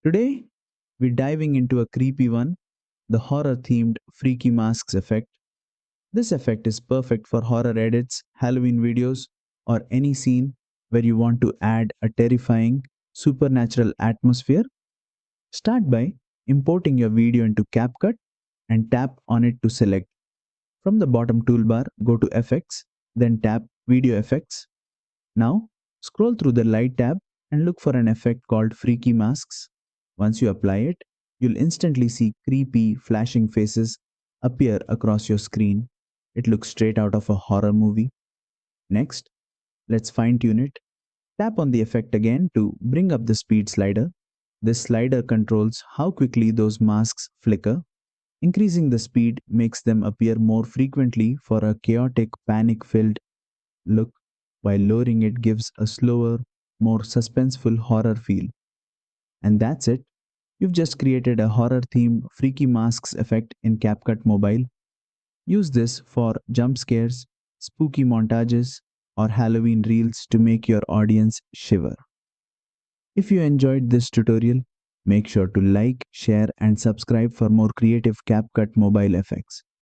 Today, we're diving into a creepy one, the horror themed freaky masks effect. This effect is perfect for horror edits, Halloween videos, or any scene where you want to add a terrifying, supernatural atmosphere. Start by importing your video into CapCut and tap on it to select. From the bottom toolbar, go to Effects, then tap Video Effects. Now, scroll through the Light tab and look for an effect called Freaky Masks. Once you apply it, you'll instantly see creepy, flashing faces appear across your screen. It looks straight out of a horror movie. Next, let's fine tune it. Tap on the effect again to bring up the speed slider. This slider controls how quickly those masks flicker. Increasing the speed makes them appear more frequently for a chaotic, panic filled look, while lowering it gives a slower, more suspenseful horror feel. And that's it. You've just created a horror themed freaky masks effect in CapCut Mobile. Use this for jump scares, spooky montages, or Halloween reels to make your audience shiver. If you enjoyed this tutorial, make sure to like, share, and subscribe for more creative CapCut Mobile effects.